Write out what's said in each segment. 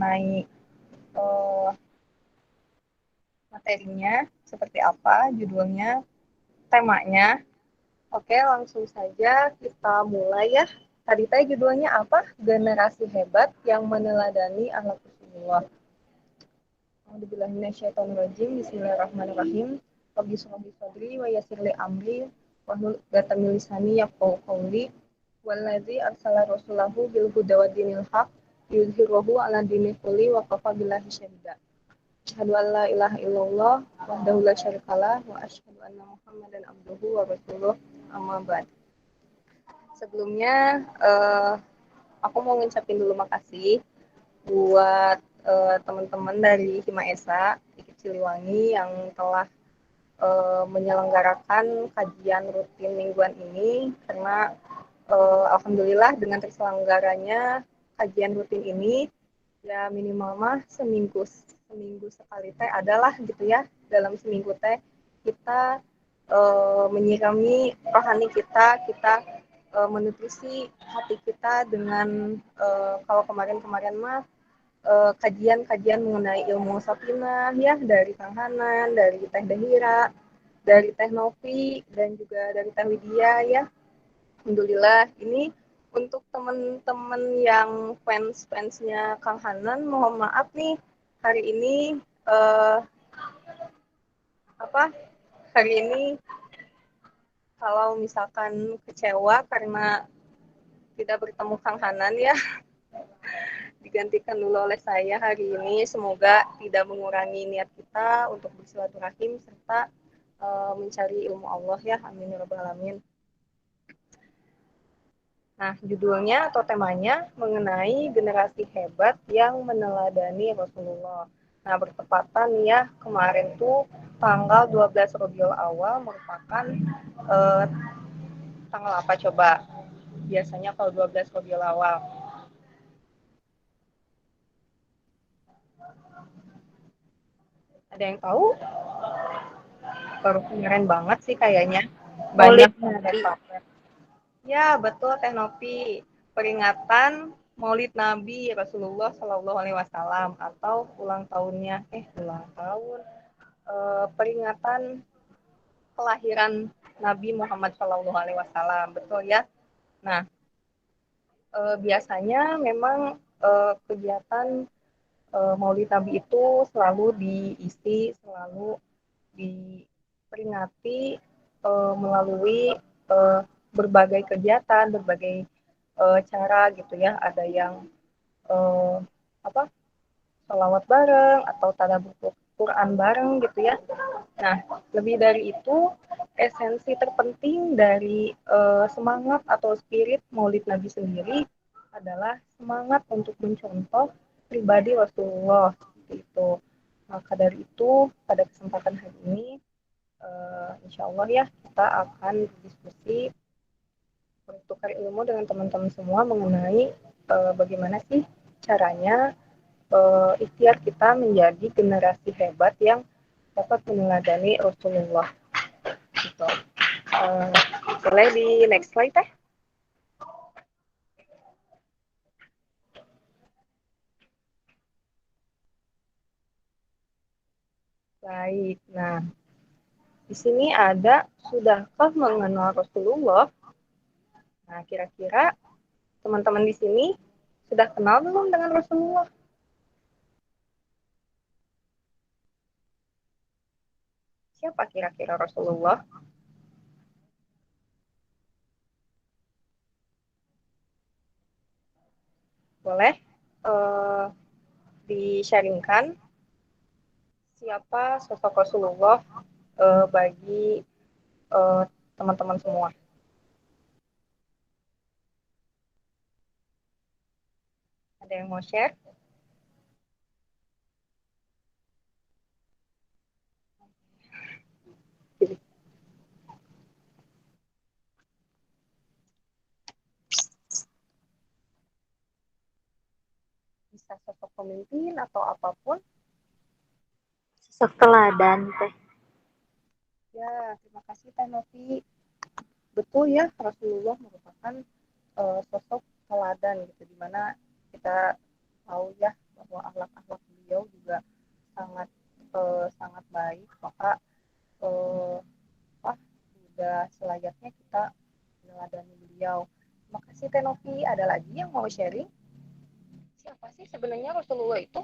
mengenai uh, materinya seperti apa, judulnya, temanya. Oke, langsung saja kita mulai ya. Tadi teh judulnya apa? Generasi hebat yang meneladani akhlak Rasulullah. Alhamdulillahirrahmanirrahim. Bismillahirrahmanirrahim. Rabbi shrah li sadri wa yassir li amri wahlul 'uqdatam min lisani yafqahu qawli. Wallazi arsala rasulahu bil huda wa dinil haq yuzhirahu 'ala dini kulli wa kafa billahi syahida. Asyhadu an la ilaha illallah wahdahu la syarikalah wa asyhadu anna Muhammadan abduhu wa rasuluh. Amma ba'd. Sebelumnya aku mau ngucapin dulu makasih buat teman-teman dari Hima Esa Ikip Siliwangi yang telah menyelenggarakan kajian rutin mingguan ini, karena alhamdulillah dengan terselenggaranya kajian rutin ini ya minimal mah seminggu sekali teh adalah gitu ya, dalam seminggu teh kita menyirami rohani kita menutrisi hati kita dengan kalau kemarin-kemarin mah kajian-kajian mengenai ilmu sapina ya, dari Kang Hanan, dari Teh Dahira, dari Teh Novi, dan juga dari Teh Widya ya. Alhamdulillah, ini untuk teman-teman yang fans-fansnya Kang Hanan, mohon maaf nih, hari ini eh, apa hari ini kalau misalkan kecewa karena tidak bertemu Kang Hanan ya, digantikan dulu oleh saya hari ini. Semoga tidak mengurangi niat kita untuk bersilaturahim serta mencari ilmu Allah ya. Amin ya rabbal alamin. Nah, judulnya atau temanya mengenai generasi hebat yang meneladani Rasulullah. Nah, bertepatan ya, kemarin tuh tanggal 12 Rabiul Awal merupakan eh, tanggal apa coba? Biasanya kalau 12 Rabiul Awal. Ada yang tahu? Baru keren banget sih kayaknya. Banyak Maulid Nabi. pamer-pamer. Ya, betul Teh Novi. Peringatan Maulid Nabi Rasulullah Shallallahu Alaihi Wasallam atau ulang tahunnya, ulang tahun, peringatan kelahiran Nabi Muhammad Shallallahu Alaihi Wasallam, betul ya. Nah, biasanya memang kegiatan Maulid Nabi itu selalu diisi, selalu diperingati melalui berbagai kegiatan, berbagai cara gitu ya. Ada yang eh, apa sholawat bareng atau tadabbur Quran bareng gitu ya. Nah, lebih dari itu, esensi terpenting dari semangat atau spirit Maulid Nabi sendiri adalah semangat untuk mencontoh pribadi Rasulullah itu. Maka dari itu, pada kesempatan hari ini, insya Allah ya, kita akan berdiskusi, bertukar ilmu dengan teman-teman semua mengenai bagaimana sih caranya ikhtiar kita menjadi generasi hebat yang dapat meneladani Rasulullah. Gitu. Uh, Boleh di next slide teh. Baik, nah di sini ada sudahkah mengenal Rasulullah? Nah, kira-kira teman-teman di sini sudah kenal belum dengan Rasulullah? Siapa kira-kira Rasulullah? Boleh di-sharingkan siapa sosok Rasulullah bagi uh, teman-teman semua? Ada yang mau share? Bisa sosok pemimpin atau apapun. Sosok teladan teh. Ya, terima kasih Teh Novi. Betul ya, Rasulullah merupakan sosok teladan gitu, dimana kita tahu ya bahwa akhlak mau sharing siapa sih sebenarnya Rasulullah itu?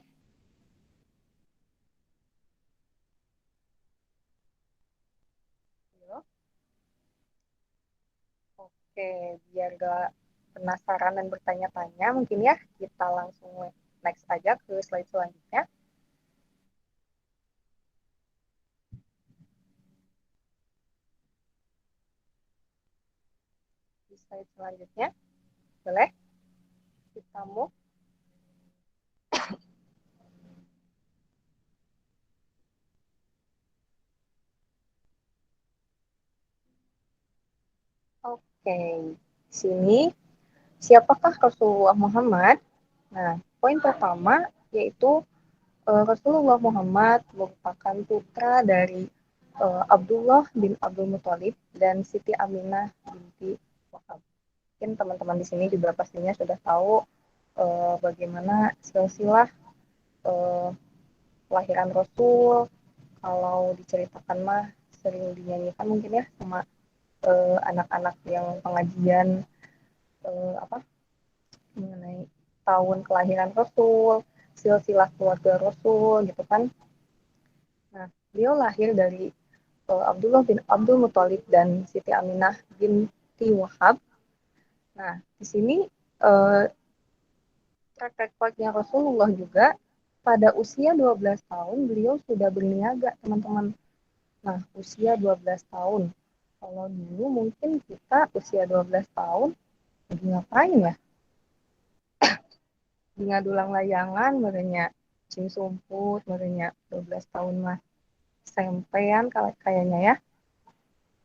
Oke, biar gak penasaran dan bertanya-tanya, mungkin ya kita langsung next aja ke slide selanjutnya. Di slide selanjutnya, boleh kita move. Oke, sini siapakah Rasulullah Muhammad? Nah, poin pertama yaitu Rasulullah Muhammad merupakan putra dari Abdullah bin Abdul Muthalib dan Siti Aminah binti Wahab. Mungkin teman-teman di sini juga pastinya sudah tahu bagaimana silsilah kelahiran Rasul. Kalau diceritakan mah sering dinyanyikan mungkin ya sama anak-anak yang pengajian apa mengenai tahun kelahiran Rasul, silsilah keluarga Rasul gitu kan. Nah, beliau lahir dari Abdullah bin Abdul Muthalib dan Siti Aminah binti Wahab. Nah, di sini uh, track recordnya Rasulullah juga pada usia 12 tahun beliau sudah berniaga, teman-teman. Nah, usia 12 tahun. Kalau dulu mungkin kita usia 12 tahun lagi ngapain ya? Di ngadulang layangan merenya cing sumput merenya 12 tahun mah sempean kayaknya ya.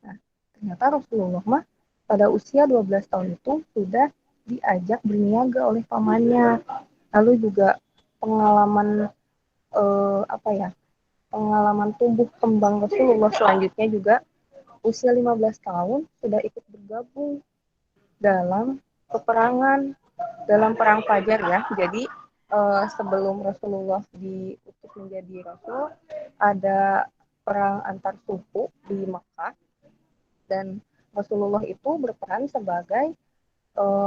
Nah, ternyata Rasulullah mah pada usia 12 tahun itu sudah diajak berniaga oleh pamannya. Lalu juga pengalaman apa ya? Pengalaman tumbuh kembang Rasulullah selanjutnya juga usia 15 tahun sudah ikut bergabung dalam peperangan dalam perang Fajar ya. Jadi sebelum Rasulullah diutus menjadi Rasul ada perang antar suku di Mekah dan Rasulullah itu berperan sebagai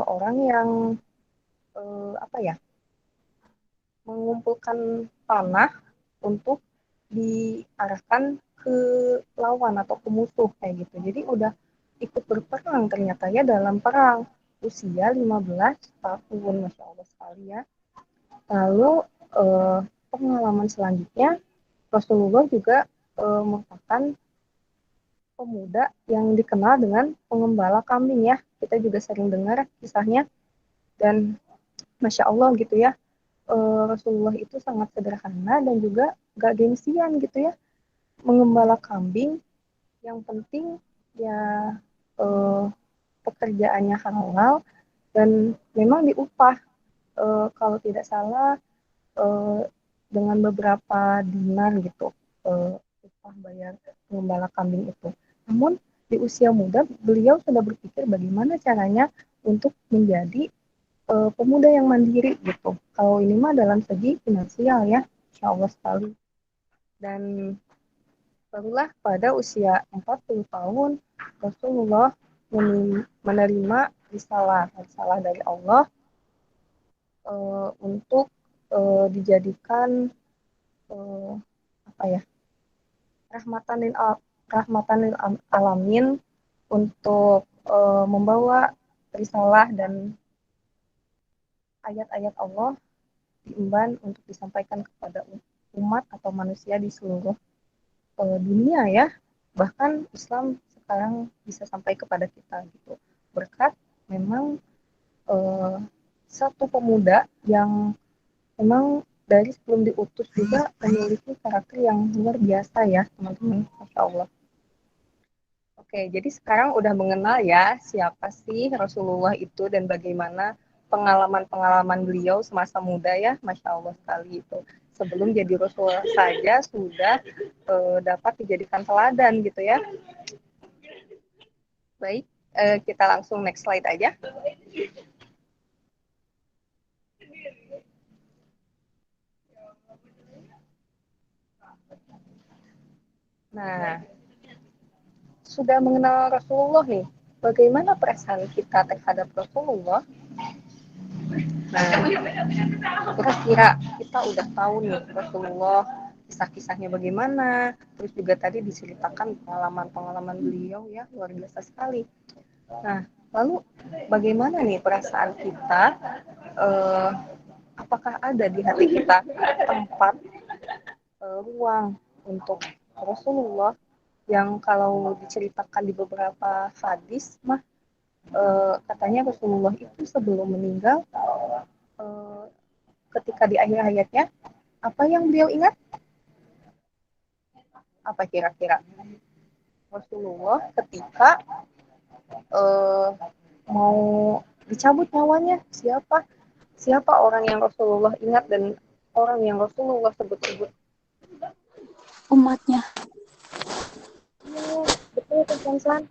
orang yang apa ya mengumpulkan panah untuk diarahkan ke lawan atau ke musuh kayak gitu. Jadi udah ikut berperang ternyata ya dalam perang usia 15 tahun, Masya Allah sekali ya. Lalu pengalaman selanjutnya Rasulullah juga merupakan pemuda yang dikenal dengan pengembala kambing ya. Kita juga sering dengar kisahnya dan Masya Allah gitu ya. Rasulullah itu sangat sederhana dan juga gak gengsian gitu ya. Mengembala kambing yang penting ya eh, pekerjaannya halal dan memang diupah kalau tidak salah eh, dengan beberapa dinar gitu upah bayar pengembala kambing itu. Namun di usia muda beliau sudah berpikir bagaimana caranya untuk menjadi pemuda yang mandiri gitu. Kalau ini mah dalam segi finansial ya, insya Allah sekali. Dan barulah pada usia 40 tahun Rasulullah menerima risalah dari Allah untuk dijadikan uh, apa ya rahmatan lil rahmatan lil alamin untuk membawa risalah dan ayat-ayat Allah diemban untuk disampaikan kepada umat atau manusia di seluruh dunia ya. Bahkan Islam sekarang bisa sampai kepada kita gitu. Berkat memang eh, satu pemuda yang memang dari sebelum diutus juga memiliki karakter yang luar biasa ya teman-teman, Masya Allah. Oke, jadi sekarang udah mengenal ya siapa sih Rasulullah itu dan bagaimana pengalaman-pengalaman beliau semasa muda ya, Masya Allah sekali itu. Sebelum jadi Rasulullah saja sudah dapat dijadikan teladan gitu ya. Baik, kita langsung next slide aja. Nah, sudah mengenal Rasulullah nih, bagaimana perasaan kita terhadap Rasulullah? Nah, kira-kira kita udah tahu nih Rasulullah kisah-kisahnya bagaimana, terus juga tadi diceritakan pengalaman-pengalaman beliau ya luar biasa sekali. Nah, lalu bagaimana nih perasaan kita? Eh, Apakah ada di hati kita tempat ruang untuk Rasulullah yang kalau diceritakan di beberapa hadis mah katanya Rasulullah itu sebelum meninggal eh, ketika di akhir hayatnya apa yang beliau ingat? Apa kira-kira? Rasulullah ketika eh, mau dicabut nyawanya siapa? Siapa orang yang Rasulullah ingat dan orang yang Rasulullah sebut-sebut? Umatnya. Iya, betul kan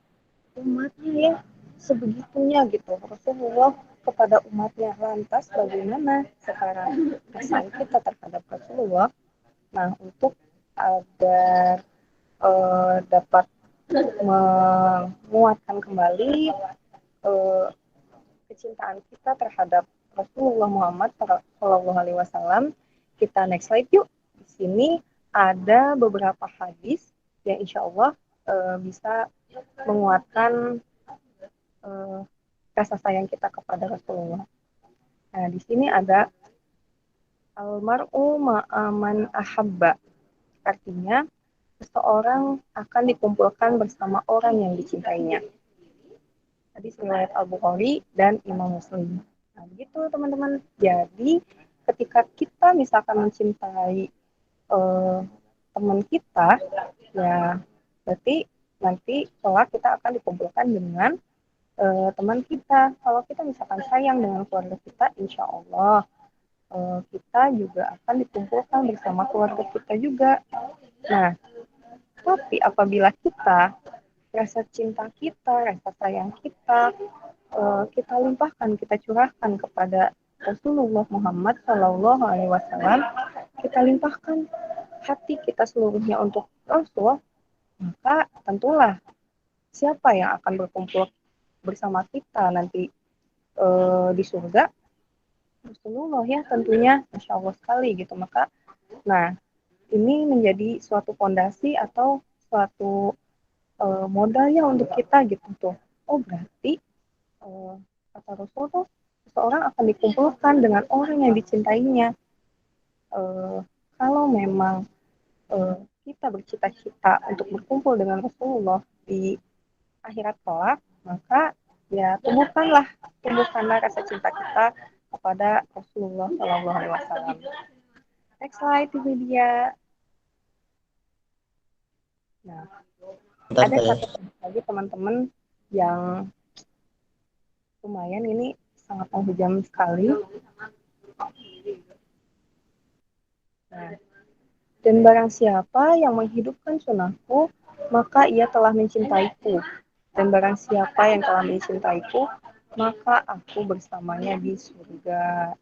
umatnya ya sebegitunya gitu Rasulullah kepada umatnya. Lantas bagaimana sekarang perasaan kita terhadap Rasulullah? Nah, untuk agar dapat menguatkan kembali eh, kecintaan kita terhadap Rasulullah Muhammad Shallallahu Alaihi Wasallam, kita next slide yuk. Di sini ada beberapa hadis yang insya Allah bisa menguatkan uh, rasa sayang kita kepada Rasulullah. Nah, di sini ada almar'u ma'aman ahabba. Artinya, seseorang akan dikumpulkan bersama orang yang dicintainya. Tadi riwayat Al-Bukhari dan Imam Muslim. Nah, begitu teman-teman. Jadi, ketika kita misalkan mencintai uh, teman kita, ya berarti nanti kelak kita akan dikumpulkan dengan teman kita. Kalau kita misalkan sayang dengan keluarga kita, insya Allah kita juga akan dikumpulkan bersama keluarga kita juga. Nah, tapi apabila kita rasa cinta kita, rasa sayang kita, kita limpahkan, kita curahkan kepada Rasulullah Muhammad Shallallahu Alaihi Wasallam, kita limpahkan hati kita seluruhnya untuk Rasul, maka tentulah siapa yang akan berkumpul bersama kita nanti di surga? Rasulullah ya tentunya, Masya Allah sekali gitu. Maka, nah ini menjadi suatu fondasi atau suatu modal ya untuk kita gitu tuh. Oh berarti kata Rasul tuh seseorang akan dikumpulkan dengan orang yang dicintainya. Uh, Kalau memang uh, kita bercita-cita untuk berkumpul dengan Rasulullah di akhirat kelak, maka ya tumbuhkanlah rasa cinta kita kepada Rasulullah Shallallahu Alaihi Wasallam. Next slide itu dia. Nah, ada satu lagi teman-teman yang lumayan ini sangat menghujam sekali. Nah, dan barang siapa yang menghidupkan sunnahku, maka ia telah mencintaiku. Dan barang siapa yang telah mencintaiku, maka aku bersamanya di surga.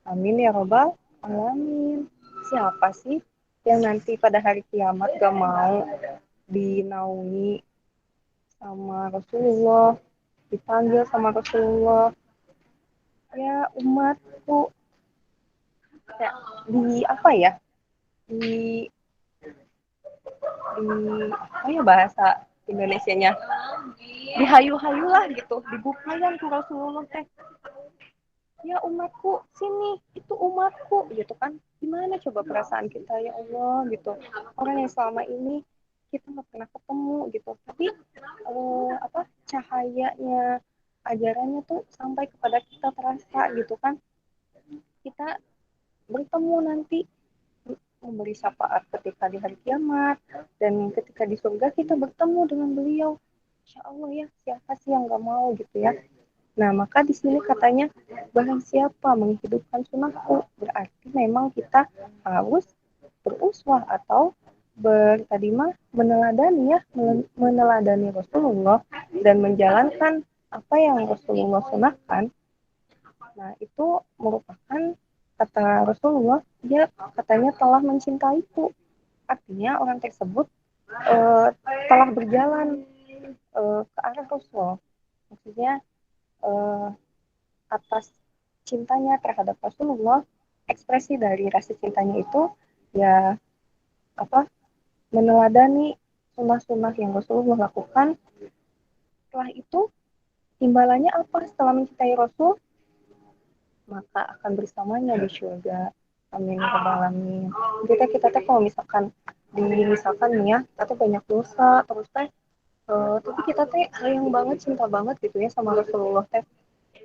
Amin ya robbal alamin. Siapa sih yang nanti pada hari kiamat gak mau dinaungi sama Rasulullah, dipanggil sama Rasulullah? Ya umatku, ya, di apa ya? Di apa ya bahasa Indonesianya? Dihayu-hayulah gitu, dibukayan ke Rasulullah teh. Ya umatku sini itu umatku gitu kan, gimana coba perasaan kita ya Allah gitu, orang yang selama ini kita nggak pernah ketemu gitu tapi cahayanya ajarannya tuh sampai kepada kita terasa gitu kan, kita bertemu nanti memberi syafaat ketika di hari kiamat dan ketika di surga kita bertemu dengan beliau. Insya Allah ya siapa sih yang nggak mau gitu ya. Nah, maka di sini katanya barang siapa menghidupkan sunnahku, berarti memang kita harus beruswah atau bertadimah meneladani ya, meneladani Rasulullah dan menjalankan apa yang Rasulullah sunahkan. Nah, itu merupakan kata Rasulullah, dia katanya telah mencintaiku. Artinya orang tersebut telah berjalan ke arah Rasul. Maksudnya atas cintanya terhadap Rasulullah, ekspresi dari rasa cintanya itu ya apa meneladani sunnah-sunnah yang Rasulullah lakukan. Setelah itu imbalannya apa setelah mencintai Rasul? Maka akan bersamanya di surga. Amin ya rabbal alamin. Kita teh kalau misalkan nih ya, kita tuh banyak dosa, terus teh tapi kita teh sayang banget, cinta banget gitu ya sama Rasulullah teh.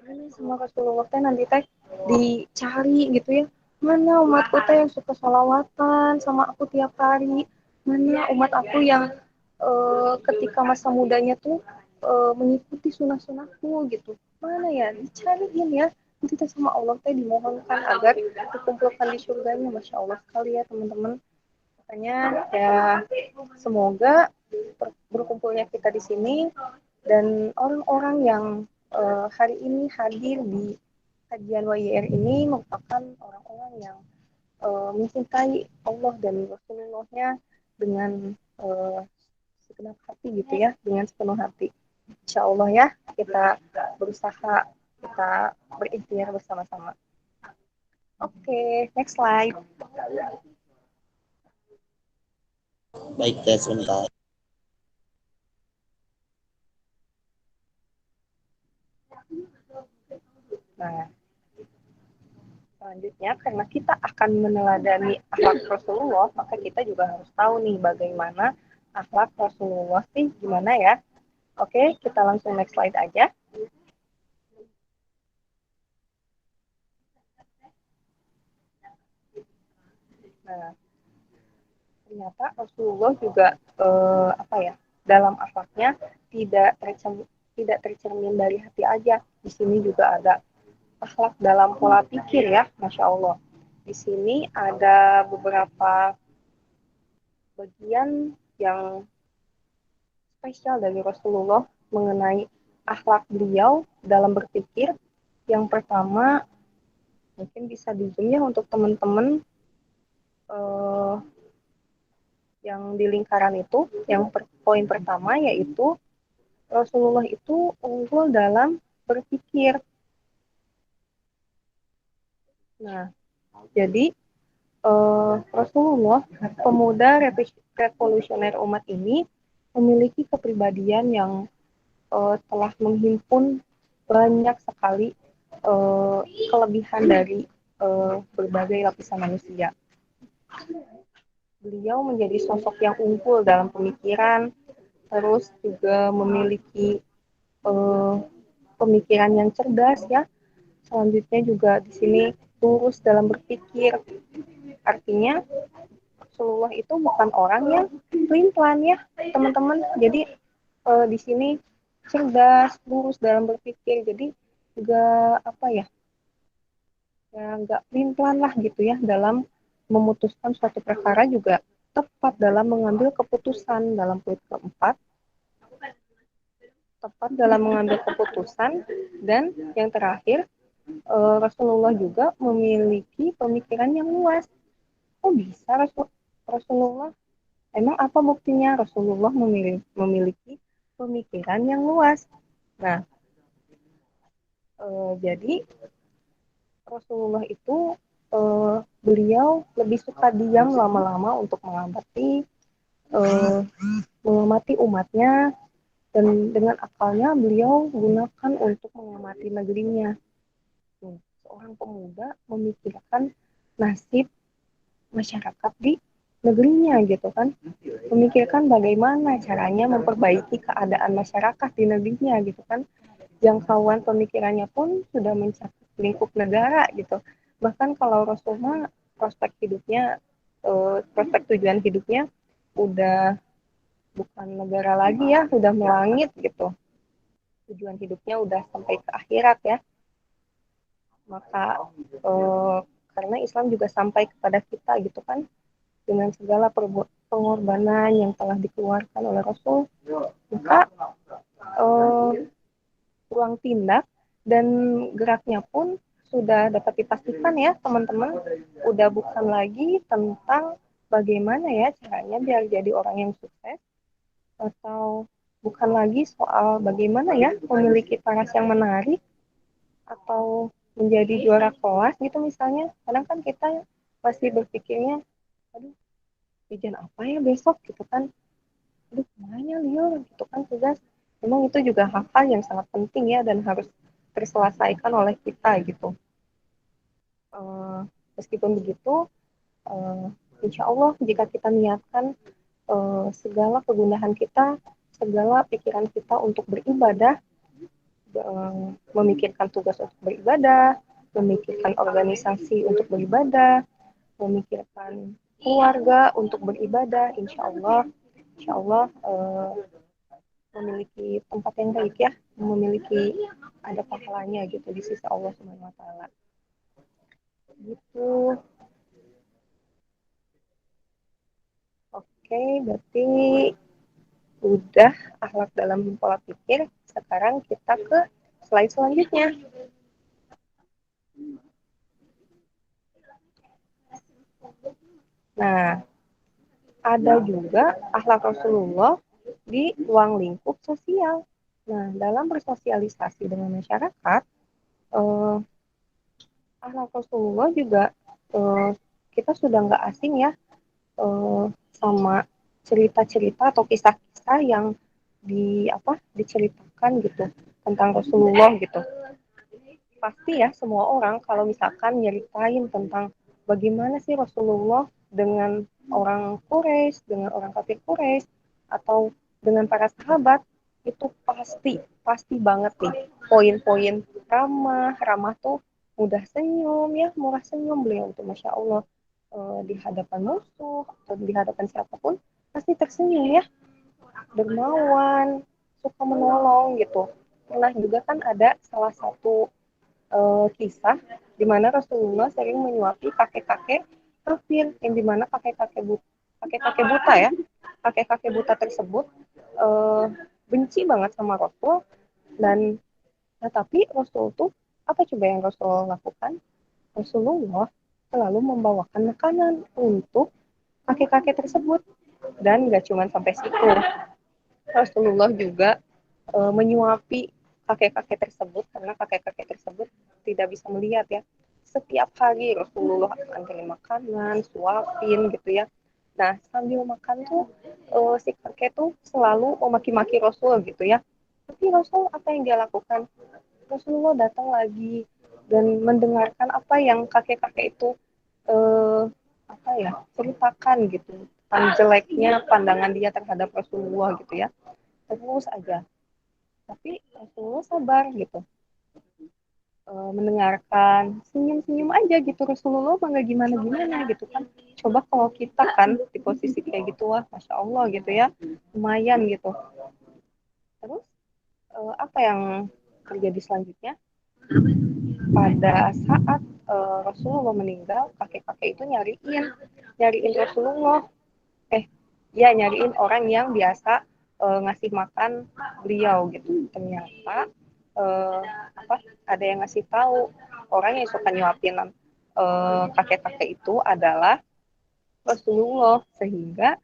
Mana sama Rasulullah teh nanti teh dicari gitu ya. Mana umatku teh yang suka sholawatan sama aku tiap hari? Mana umat aku yang ketika masa mudanya tuh mengikuti sunnah-sunnahku gitu? Mana ya? Dicariin ya. Kita sama Allah teh dimohonkan agar dikumpulkan di surganya. Masya Allah sekali ya teman-teman. Makanya ya semoga berkumpulnya kita di sini dan orang-orang yang hari ini hadir di kajian YR ini merupakan orang-orang yang mencintai Allah dan Rasulullah-nya dengan segenap hati gitu ya, dengan sepenuh hati. Insya Allah ya, kita berusaha, kita berikhtiar bersama-sama. Oke, next slide. Baik teh sebentar. Nah, selanjutnya karena kita akan meneladani akhlak Rasulullah, maka kita juga harus tahu nih bagaimana akhlak Rasulullah sih gimana ya. Oke, kita langsung next slide aja. Nah, ternyata Rasulullah juga apa ya, dalam akhlaknya tidak tercermin dari hati aja. Di sini juga ada akhlak dalam pola pikir ya, Masya Allah. Di sini ada beberapa bagian yang spesial dari Rasulullah mengenai akhlak beliau dalam berpikir. Yang pertama, mungkin bisa di zoom ya untuk teman-teman yang di lingkaran itu. Yang poin pertama yaitu Rasulullah itu unggul dalam berpikir. Nah, jadi Rasulullah, pemuda revolusioner umat ini, memiliki kepribadian yang telah menghimpun banyak sekali kelebihan dari berbagai lapisan manusia. Beliau menjadi sosok yang unggul dalam pemikiran, terus juga memiliki pemikiran yang cerdas ya. Selanjutnya juga di sini lurus dalam berpikir. Artinya Rasulullah itu bukan orang yang pelin-pelan ya, teman-teman. Jadi di sini cerdas, lurus dalam berpikir. Jadi juga apa ya? Ya nggak pelin-pelan lah gitu ya dalam memutuskan suatu perkara, juga tepat dalam mengambil keputusan. Dalam poin keempat, tepat dalam mengambil keputusan. Dan yang terakhir, Rasulullah juga memiliki pemikiran yang luas. Oh bisa Rasulullah? Emang apa buktinya Rasulullah memiliki pemikiran yang luas? Nah, jadi Rasulullah itu beliau lebih suka diam lama-lama untuk mengamati umatnya, dan dengan akalnya beliau gunakan untuk mengamati negerinya. Seorang pemuda memikirkan nasib masyarakat di negerinya gitu kan, memikirkan bagaimana caranya memperbaiki keadaan masyarakat di negerinya gitu kan. Jangkauan pemikirannya pun sudah mencakup lingkup negara gitu. Bahkan kalau Rasulullah prospek hidupnya, prospek tujuan hidupnya udah bukan negara lagi ya, udah melangit gitu. Tujuan hidupnya udah sampai ke akhirat ya. Maka karena Islam juga sampai kepada kita gitu kan, dengan segala pengorbanan yang telah dikeluarkan oleh Rasul, maka ruang tindak dan geraknya pun sudah dapat dipastikan ya teman-teman, udah bukan lagi tentang bagaimana ya caranya biar jadi orang yang sukses, atau bukan lagi soal bagaimana ya memiliki paras yang menarik, atau menjadi juara kelas gitu misalnya, kadang kan kita masih berpikirnya, aduh ujian apa ya besok gitu kan, aduh kemana Leo gitu kan tugas. Memang itu juga hal-hal yang sangat penting ya dan harus terselesaikan oleh kita gitu. Uh, Meskipun begitu, uh, insya Allah jika kita niatkan segala kegundahan kita, segala pikiran kita untuk beribadah, memikirkan tugas untuk beribadah, memikirkan organisasi untuk beribadah, memikirkan keluarga untuk beribadah, insya Allah memiliki tempat yang baik ya, memiliki ada pahalanya gitu di sisi Allah Subhanahu Wa Taala. Gitu. Oke, berarti udah akhlak dalam pola pikir. Sekarang kita ke slide selanjutnya. Nah, ada juga akhlak Rasulullah di ruang lingkup sosial. Nah, dalam bersosialisasi dengan masyarakat, akhlak Rasulullah juga kita sudah nggak asing ya sama cerita-cerita atau kisah-kisah yang diceritakan gitu tentang Rasulullah gitu. Pasti ya semua orang kalau misalkan nyeritain tentang bagaimana sih Rasulullah dengan orang Quraisy, dengan orang kafir Quraisy, atau dengan para sahabat, itu pasti banget nih poin-poin ramah tuh mudah senyum ya, murah senyum beliau tuh Masya Allah, di hadapan musuh atau di hadapan siapapun pasti tersenyum ya, dermawan, suka menolong gitu. Pernah juga kan ada salah satu kisah di mana Rasulullah sering menyuapi kakek-kakek kafir, yang dimana kakek-kakek buta ya, kakek-kakek buta tersebut uh, benci banget sama Rasul. Dan tapi Rasul tuh apa coba yang Rasul lakukan? Rasulullah selalu membawakan makanan untuk kakek-kakek tersebut. Dan gak cuma sampai situ, Rasulullah juga menyuapi kakek-kakek tersebut karena kakek-kakek tersebut tidak bisa melihat ya. Setiap hari Rasulullah anterin makanan, suapin gitu ya. Nah, sambil makan tuh si kakek tuh selalu memaki-maki Rasul gitu ya. Tapi Rasul apa yang dia lakukan? Rasulullah datang lagi dan mendengarkan apa yang kakek-kakek itu eh, apa ya ceritakan gitu tentang jeleknya pandangan dia terhadap Rasulullah gitu ya, terus aja. Tapi Rasulullah sabar gitu, mendengarkan, senyum-senyum aja gitu. Rasulullah mah nggak gimana-gimana gitu kan. Coba kalau kita kan di posisi kayak gitu, wah Masya Allah gitu ya, lumayan gitu. Terus apa yang terjadi selanjutnya? Pada saat Rasulullah meninggal, kakek-kakek itu nyariin Rasulullah, nyariin orang yang biasa ngasih makan beliau gitu. Ternyata uh, ada yang ngasih tahu orang yang suka nyuapin kakek-kakek itu adalah Rasulullah, sehingga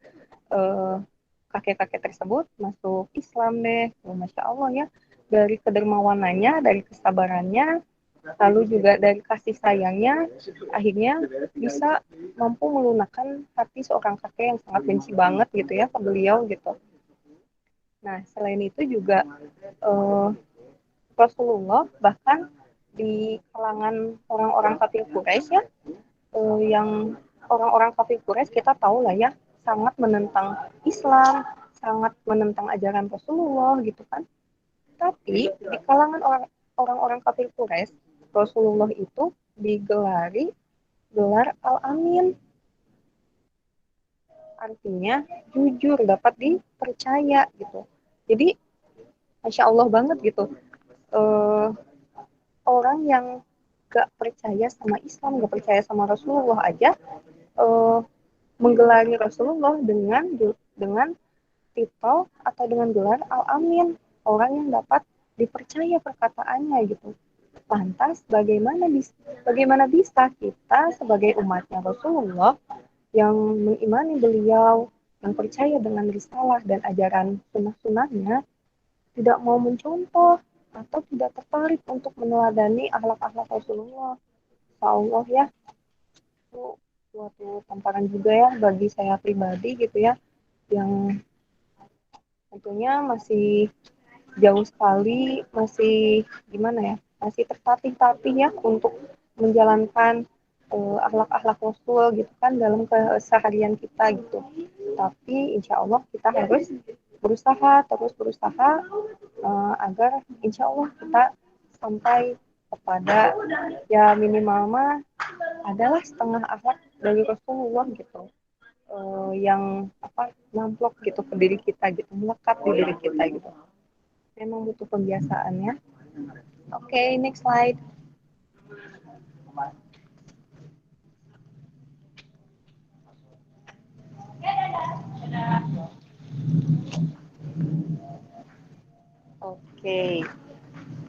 kakek-kakek tersebut masuk Islam deh. Masya Allah ya, dari kedermawanannya, dari kesabarannya, lalu juga dari kasih sayangnya, akhirnya bisa mampu melunakkan hati seorang kakek yang sangat benci banget gitu ya ke beliau gitu. Nah, selain itu juga Rasulullah bahkan di kalangan orang-orang kafir Quraisy ya, yang orang-orang kafir Quraisy kita tahu lah ya, sangat menentang Islam, sangat menentang ajaran Rasulullah gitu kan. Tapi di kalangan orang-orang kafir Quraisy, Rasulullah itu digelari gelar Al-Amin. Artinya jujur, dapat dipercaya gitu. Jadi Masya Allah banget gitu. Orang yang gak percaya sama Islam, gak percaya sama Rasulullah aja uh, menggelari Rasulullah dengan titel atau dengan gelar Al-Amin, orang yang dapat dipercaya perkataannya gitu. Lantas bagaimana bisa kita sebagai umatnya Rasulullah yang mengimani beliau, yang percaya dengan risalah dan ajaran sunnah-sunnahnya, tidak mau mencontoh atau tidak tertarik untuk meneladani akhlak-akhlak Rasulullah. Insya Allah ya, itu suatu tamparan juga ya bagi saya pribadi gitu ya, yang tentunya masih jauh sekali, masih gimana ya, masih tertatih-tatih ya untuk menjalankan akhlak-akhlak Rasul gitu kan dalam keseharian kita gitu. Tapi insya Allah kita harus berusaha, terus berusaha agar insya Allah kita sampai kepada ya minimal mah adalah setengah akhlak dari Rasulullah gitu, yang apa namplok gitu ke diri kita gitu, melekat di diri kita gitu. Memang butuh pembiasaannya. Oke, next slide. Oke,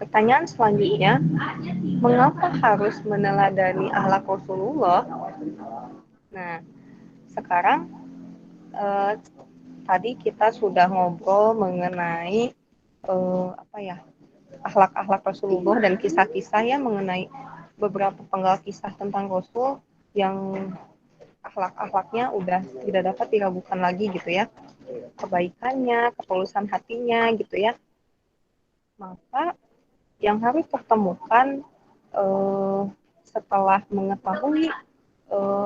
pertanyaan selanjutnya, mengapa harus meneladani akhlak Rasulullah? Nah, sekarang eh, tadi kita sudah ngobrol mengenai apa ya, akhlak-akhlak Rasulullah dan kisah-kisah ya mengenai beberapa penggal kisah tentang Rasul yang akhlak-akhlaknya udah tidak dapat diragukan lagi gitu ya, kebaikannya, ketulusan hatinya gitu ya. Maka yang harus tertemukan eh, setelah mengetahui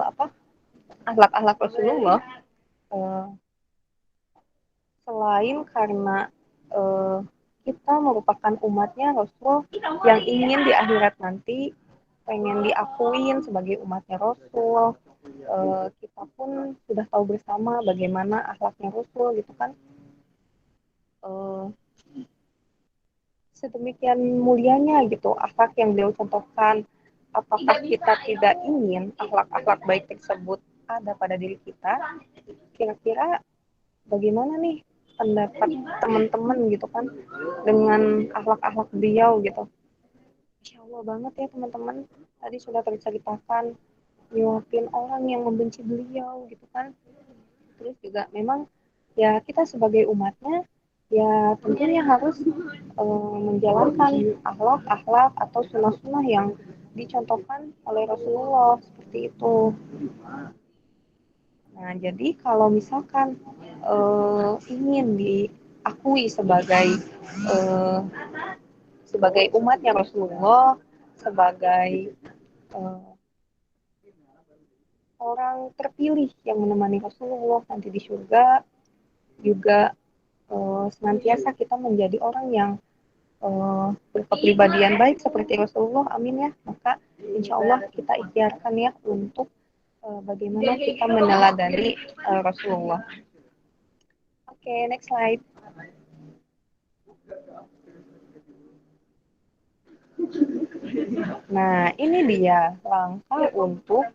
apa akhlak-akhlak Rasulullah, eh, selain karena eh, kita merupakan umatnya Rasul yang ingin di akhirat nanti pengen diakuin sebagai umatnya Rasul, kita pun sudah tahu bersama bagaimana akhlaknya Rasul gitu kan, eh, sedemikian mulianya gitu akhlak yang beliau contohkan. Apakah kita tidak ingin akhlak-akhlak baik tersebut ada pada diri kita? Kira-kira bagaimana nih pendapat teman-teman gitu kan dengan akhlak-akhlak beliau gitu? Insya Allah banget ya teman-teman, tadi sudah terceritakan nyuapin orang yang membenci beliau gitu kan. Terus juga memang ya kita sebagai umatnya ya tentunya harus menjalankan akhlak-akhlak atau sunnah-sunnah yang dicontohkan oleh Rasulullah seperti itu. Nah, jadi kalau misalkan ingin diakui eh, sebagai umatnya Rasulullah, sebagai eh, orang terpilih yang menemani Rasulullah nanti di surga, juga senantiasa kita menjadi orang yang berkepribadian baik seperti Rasulullah, amin ya. Maka insya Allah kita ikhtiarkan ya untuk bagaimana kita meneladani Rasulullah. Oke, next slide. Nah, ini dia langkah untuk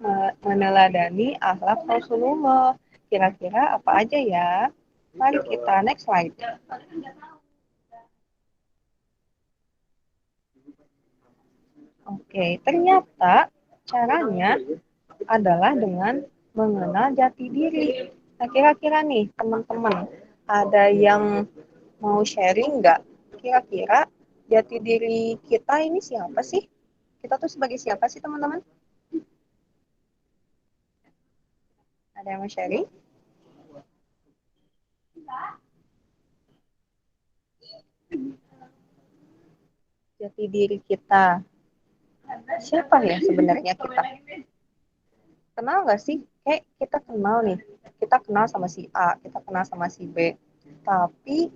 meneladani akhlak Rasulullah. Kira-kira apa aja ya? Mari kita next slide. Oke, ternyata caranya adalah dengan mengenal jati diri. Nah, kira-kira nih teman-teman, ada yang mau sharing nggak? Kira-kira jati diri kita ini siapa sih? Kita tuh sebagai siapa sih teman-teman? Ada yang mau sharing? Jati diri kita. Siapa ya sebenarnya kita? Kenal nggak sih? Kayak kita kenal nih. Kita kenal sama si A, kita kenal sama si B. Tapi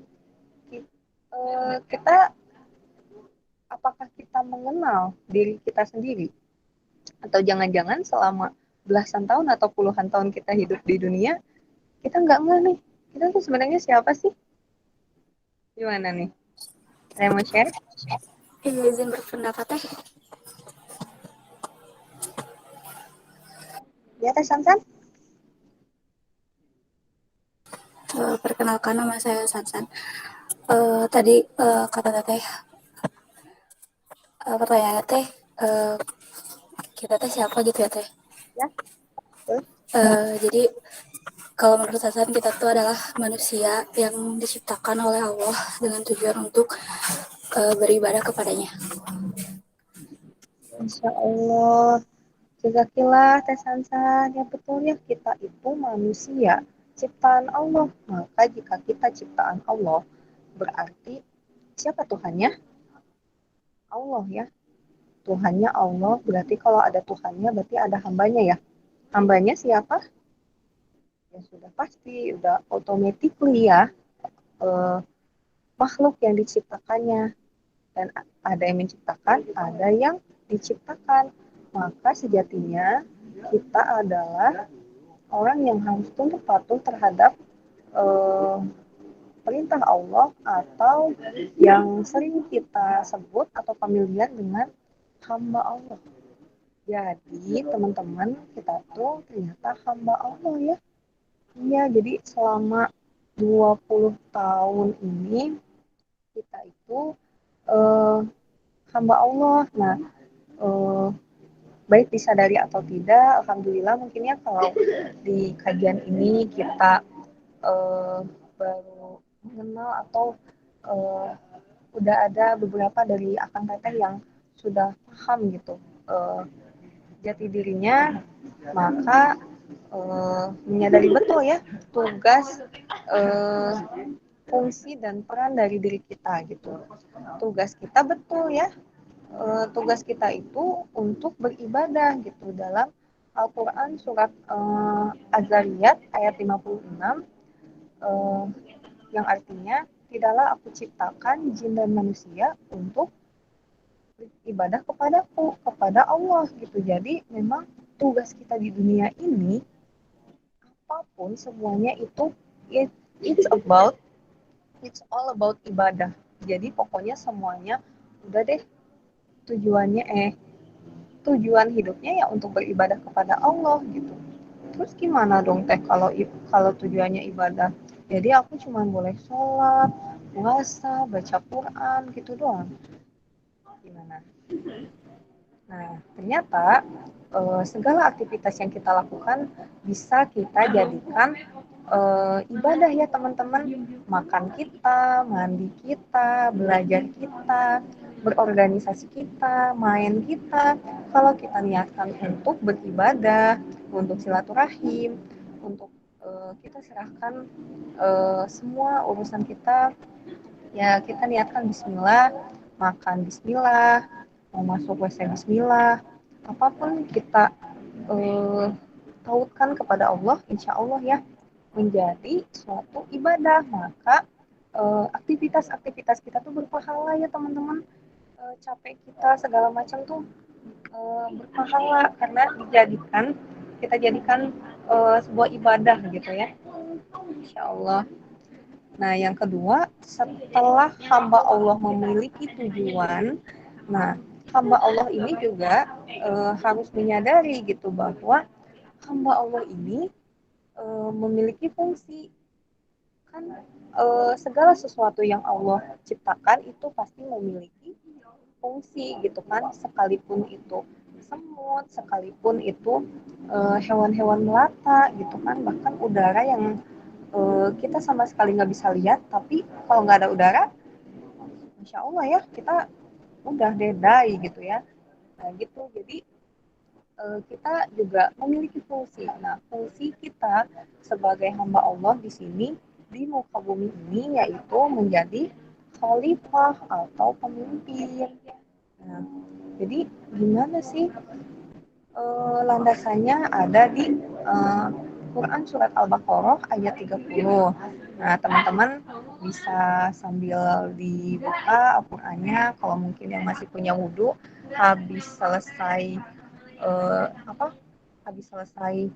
kita apakah kita mengenal diri kita sendiri? Atau jangan-jangan selama belasan tahun atau puluhan tahun kita hidup di dunia, kita nggak ngeh nih, kita tuh sebenarnya siapa sih? Gimana nih? Saya mau share? Iya, izin berpendapat teh. Ya, Teh Sansan? Perkenalkan, nama saya Sansan. Tadi kata teteh, pertanyaan teh, kita teh siapa gitu ya teh. Ya, betul. Jadi kalau menurut Sansan, kita tuh adalah manusia yang diciptakan oleh Allah dengan tujuan untuk beribadah kepadanya. Insya Allah. Jazakillah Teh Sansan. Ya betul ya, kita itu manusia ciptaan Allah. Maka jika kita ciptaan Allah, berarti siapa Tuhannya? Allah ya. Tuhannya Allah, berarti kalau ada Tuhannya berarti ada hambanya ya. Hambanya siapa? Ya sudah pasti, udah automatically ya, eh, makhluk yang diciptakannya. Dan ada yang menciptakan, ada yang diciptakan. Maka sejatinya kita adalah orang yang harus tunduk patuh terhadap eh, perintah Allah, atau yang sering kita sebut atau familiar dengan hamba Allah. Jadi teman-teman, kita tuh ternyata hamba Allah ya. Iya, jadi selama 20 tahun ini kita itu eh, hamba Allah. Nah, eh, baik disadari atau tidak, alhamdulillah mungkin ya kalau di kajian ini kita eh, baru mengenal atau eh, udah ada beberapa dari akang teteh yang sudah paham gitu jati dirinya, maka menyadari betul ya tugas, eh, fungsi dan peran dari diri kita gitu. Tugas kita betul ya, tugas kita itu untuk beribadah gitu. Dalam Al-Quran surat Az-Zariyat ayat 56, eh, yang artinya tidaklah aku ciptakan jin dan manusia untuk beribadah kepadaku, kepada Allah gitu. Jadi memang tugas kita di dunia ini, apapun semuanya itu, it, it's about it's all about ibadah. Jadi pokoknya semuanya udah deh, tujuannya tujuan hidupnya ya untuk beribadah kepada Allah gitu. Terus gimana dong teh kalau kalau tujuannya ibadah? Jadi aku cuma boleh sholat, puasa, baca Quran gitu doang. Gimana? Nah, ternyata segala aktivitas yang kita lakukan bisa kita jadikan ibadah ya teman-teman. Makan kita, mandi kita, belajar kita, berorganisasi kita, main kita. Kalau kita niatkan untuk beribadah, untuk silaturahim, untuk kita serahkan semua urusan kita, ya kita niatkan Bismillah, makan Bismillah, mau masuk WC Bismillah, apapun kita eh, tautkan kepada Allah, insya Allah ya menjadi suatu ibadah. Maka aktivitas-aktivitas kita tuh berpahala ya teman-teman. Capek kita segala macam tuh berpahala karena kita jadikan sebuah ibadah gitu ya, insya Allah. Nah, yang kedua, setelah hamba Allah memiliki tujuan, nah, hamba Allah ini juga harus menyadari gitu bahwa hamba Allah ini memiliki fungsi. Kan segala sesuatu yang Allah ciptakan itu pasti memiliki fungsi gitu kan, sekalipun itu semut, sekalipun itu hewan-hewan melata gitu kan, bahkan udara yang kita sama sekali nggak bisa lihat, tapi kalau nggak ada udara, insya Allah ya kita udah dedai gitu ya. Nah gitu, jadi kita juga memiliki fungsi. Nah, fungsi kita sebagai hamba Allah di sini, di muka bumi ini, yaitu menjadi khalifah atau pemimpin. Nah, jadi gimana sih landasannya ada di Quran surat Al-Baqarah ayat 30. Nah, teman-teman bisa sambil dibuka Al-Qur'annya, kalau mungkin yang masih punya wudhu, habis selesai apa? Habis selesai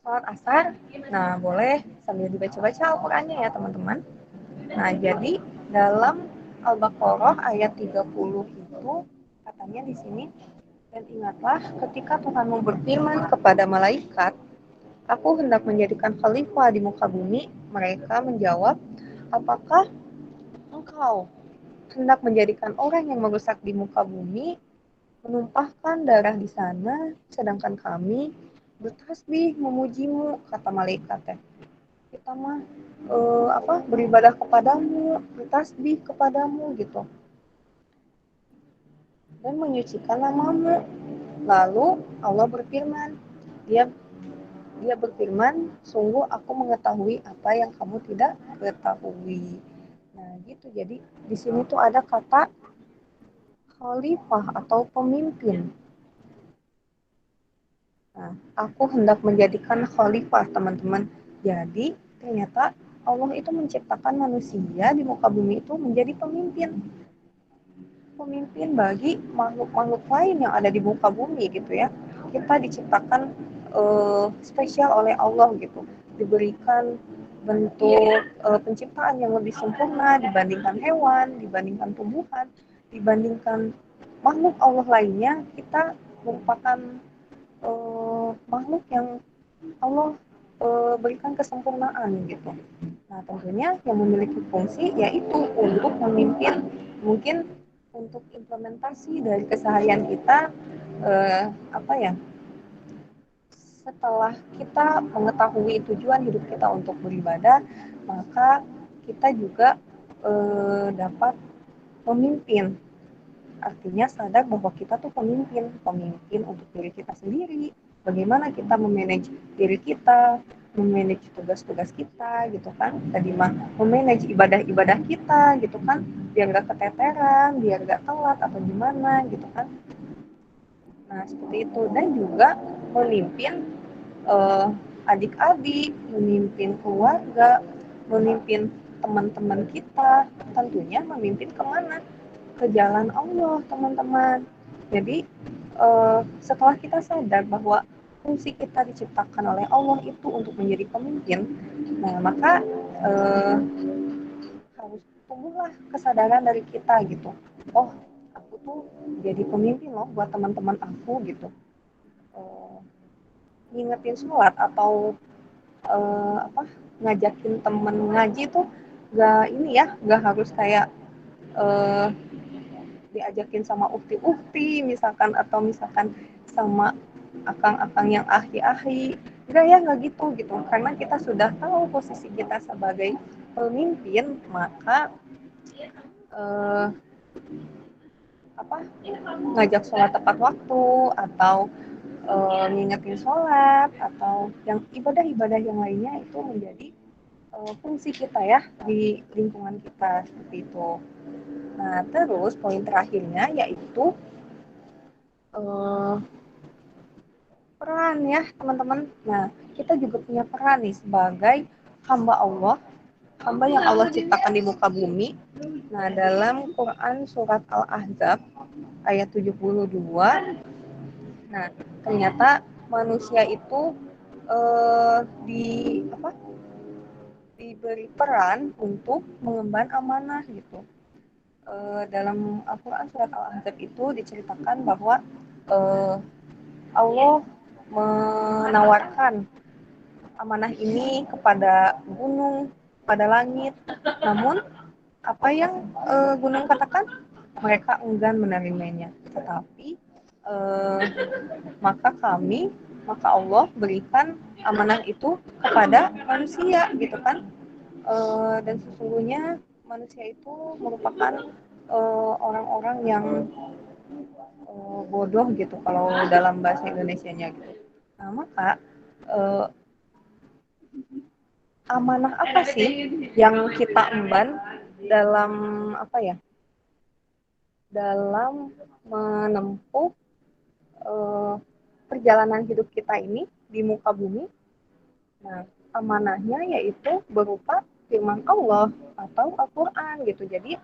sholat asar, nah boleh sambil dibaca-baca Al-Qur'annya ya, teman-teman. Nah, jadi dalam Al-Baqarah ayat 30 itu katanya di sini, dan ingatlah ketika Tuhanmu berfirman kepada malaikat, aku hendak menjadikan khalifah di muka bumi. Mereka menjawab, apakah engkau hendak menjadikan orang yang merusak di muka bumi, menumpahkan darah di sana, sedangkan kami bertasbih memujimu, kata malaikat. kita mah beribadah kepadamu, bertasbih kepadamu gitu, dan menyucikan namamu. Lalu Allah berfirman, dia dia berfirman, sungguh aku mengetahui apa yang kamu tidak ketahui. Nah gitu, jadi di sini tuh ada kata khalifah atau pemimpin. Nah, aku hendak menjadikan khalifah, teman-teman. Jadi, ternyata Allah itu menciptakan manusia di muka bumi itu menjadi pemimpin. Pemimpin bagi makhluk-makhluk lain yang ada di muka bumi gitu ya. Kita diciptakan spesial oleh Allah gitu. Diberikan bentuk penciptaan yang lebih sempurna dibandingkan hewan, dibandingkan tumbuhan, dibandingkan makhluk Allah lainnya. Kita merupakan makhluk yang Allah berikan kesempurnaan gitu. Nah tentunya yang memiliki fungsi yaitu untuk memimpin, mungkin untuk implementasi dari keseharian kita, eh, apa ya setelah kita mengetahui tujuan hidup kita untuk beribadah, maka kita juga dapat memimpin. Artinya sadar bahwa kita tuh pemimpin untuk diri kita sendiri. Bagaimana kita memanage diri kita, memanage tugas-tugas kita gitu kan. Tadi mah memanage ibadah-ibadah kita gitu kan, biar gak keteteran, biar gak telat atau gimana gitu kan. Nah seperti itu, dan juga memimpin adik-adik, memimpin keluarga, memimpin teman-teman kita, tentunya memimpin kemana? Ke jalan Allah, teman-teman. Jadi setelah kita sadar bahwa fungsi kita diciptakan oleh Allah itu untuk menjadi pemimpin, nah maka harus tumbuhlah kesadaran dari kita gitu. Oh, aku tuh jadi pemimpin loh buat teman-teman aku gitu. Ngingetin sholat atau ngajakin temen ngaji tuh gak ini ya, gak harus kayak diajakin sama ukti-ukti misalkan, atau misalkan sama akang-akang yang ahli-ahli. Enggak ya, enggak gitu, karena kita sudah tahu posisi kita sebagai pemimpin, maka eh, ngajak sholat tepat waktu, atau ngingetin sholat, atau yang ibadah-ibadah yang lainnya itu menjadi fungsi kita ya di lingkungan kita, seperti itu. Nah terus poin terakhirnya yaitu peran ya teman-teman. Nah kita juga punya peran nih sebagai hamba Allah, hamba yang Allah ciptakan di muka bumi. Nah dalam Quran surat Al-Ahzab ayat 72, nah ternyata manusia itu di diberi peran untuk mengemban amanah gitu. Dalam Al-Quran surat Al-Ahzab itu diceritakan bahwa Allah menawarkan amanah ini kepada gunung, pada langit. Namun apa yang gunung katakan? Mereka enggan menerimanya. Tetapi maka Allah berikan amanah itu kepada manusia gitu kan. Dan sesungguhnya manusia itu merupakan orang-orang yang bodoh gitu kalau dalam bahasa Indonesianya gitu. Nah maka uh, amanah apa sih yang kita emban dalam dalam menempuh perjalanan hidup kita ini di muka bumi? Nah amanahnya yaitu berupa firman Allah atau Al-Quran gitu. Jadi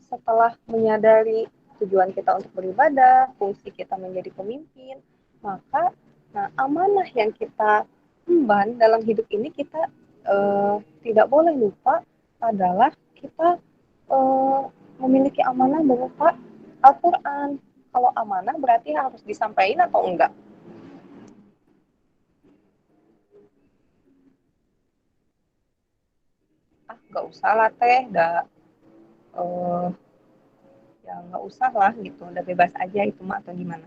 setelah menyadari tujuan kita untuk beribadah, fungsi kita menjadi pemimpin, maka amanah yang kita emban dalam hidup ini, kita tidak boleh lupa adalah kita memiliki amanah berupa Al-Quran. Kalau amanah berarti harus disampaikan atau enggak? Nggak usah lah teh, ya nggak usah lah gitu, udah bebas aja itu mah, atau gimana?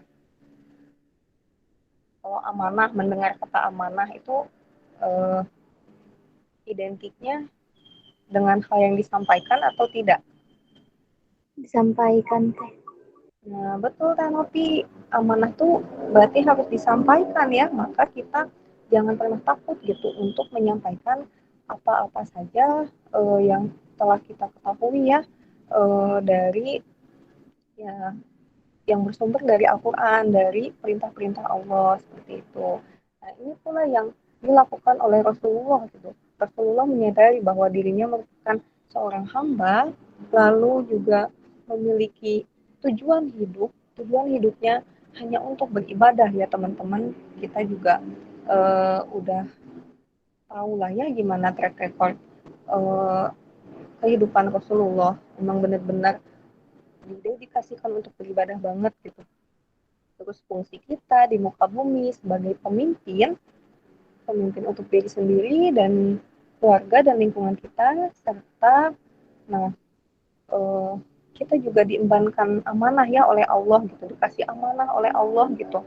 Kalau amanah, mendengar kata amanah itu uh, identiknya dengan hal yang disampaikan atau tidak? Disampaikan teh. Nah, betul Teh Novi. Amanah tuh berarti harus disampaikan ya. Maka kita jangan pernah takut gitu untuk menyampaikan apa-apa saja yang telah kita ketahui ya dari ya yang bersumber dari Al-Quran, dari perintah-perintah Allah seperti itu. Nah, ini pula yang dilakukan oleh Rasulullah gitu. Rasulullah menyadari bahwa dirinya merupakan seorang hamba, lalu juga memiliki tujuan hidupnya hanya untuk beribadah ya teman-teman. Kita juga udah tahu lah ya gimana track record uh, kehidupan Rasulullah. Memang benar-benar didedikasikan untuk beribadah banget gitu. Terus fungsi kita di muka bumi sebagai pemimpin untuk diri sendiri dan keluarga dan lingkungan kita, serta nah eh, kita juga diembankan amanah ya oleh Allah gitu, dikasih amanah oleh Allah gitu.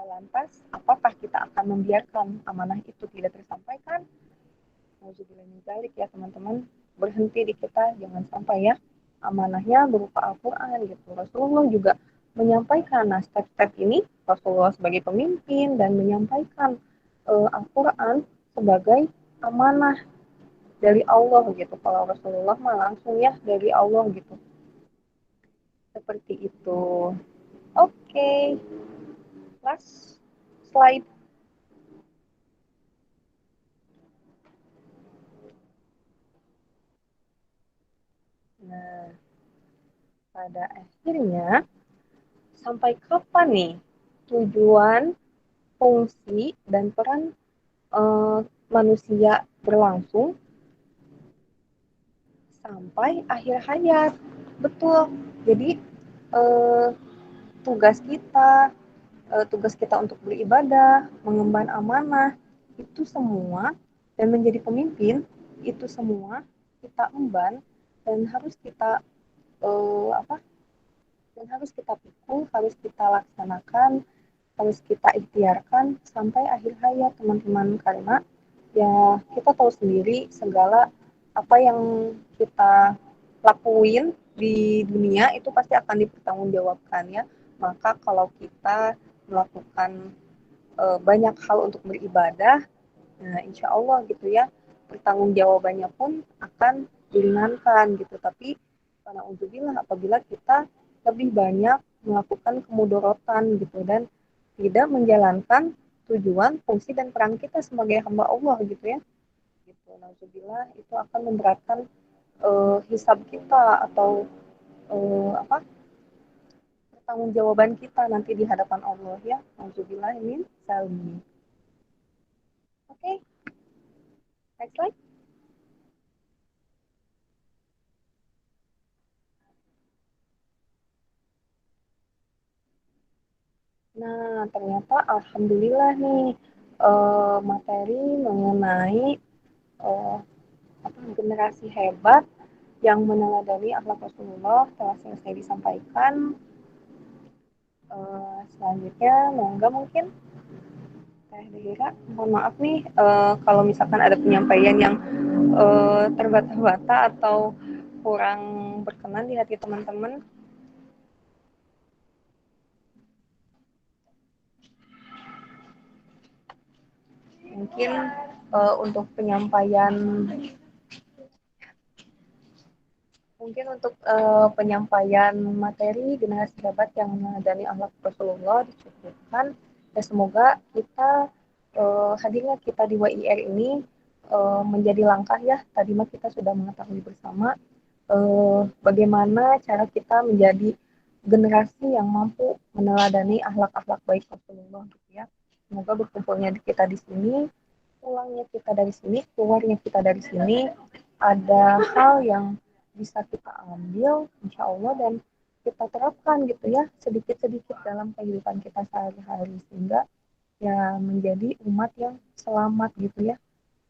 Lantas apakah kita akan membiarkan amanah itu tidak tersampaikan? Nauzubillah ya teman-teman, berhenti di kita, jangan sampai ya amanahnya berupa Al-Quran gitu. Rasulullah juga menyampaikan step-step ini, Rasulullah sebagai pemimpin dan menyampaikan Al-Quran sebagai amanah dari Allah gitu. Kalau Rasulullah mah langsung ya dari Allah gitu. Seperti itu. Oke, last slide. Nah, pada akhirnya sampai kapan nih tujuan, fungsi, dan peran manusia berlangsung sampai akhir hayat. Betul. Jadi eh, tugas kita untuk beribadah, mengemban amanah, itu semua dan menjadi pemimpin itu semua kita emban dan harus kita apa? Dan harus kita pikul, harus kita laksanakan, harus kita ikhtiarkan sampai akhir hayat teman-teman, karena ya kita tahu sendiri segala apa yang kita lakuin di dunia itu pasti akan dipertanggungjawabkan ya. Maka kalau kita melakukan banyak hal untuk beribadah, nah insya Allah gitu ya pertanggungjawabannya pun akan diringankan gitu. Tapi karena udzubillah apabila kita lebih banyak melakukan kemudorotan gitu dan tidak menjalankan tujuan, fungsi dan peran kita sebagai hamba Allah gitu ya. Gitu. Nauzubillah itu akan memberatkan hisab kita atau apa pertanggungjawaban kita nanti di hadapan Allah ya. Nauzubillah min zalik. Oke, next slide. Nah, ternyata alhamdulillah nih materi mengenai uh, generasi hebat yang meneladani akhlak Rasulullah telah selesai disampaikan. Selanjutnya, mongga mungkin Teh Dehira, mohon maaf nih kalau misalkan ada penyampaian yang terbata-bata atau kurang berkenan di hati teman-teman. Mungkin untuk penyampaian materi generasi hebat yang dari akhlak Rasulullah dicukupkan. Ya semoga kita hadirnya kita di WIR ini menjadi langkah ya. Tadi mah kita sudah mengetahui bersama bagaimana cara kita menjadi generasi yang mampu meneladani akhlak-akhlak baik Rasulullah gitu ya. Semoga berkumpulnya kita di sini, pulangnya kita dari sini, keluarnya kita dari sini, ada hal yang bisa kita ambil, insya Allah, dan kita terapkan gitu ya, sedikit-sedikit dalam kehidupan kita sehari-hari, sehingga ya menjadi umat yang selamat gitu ya,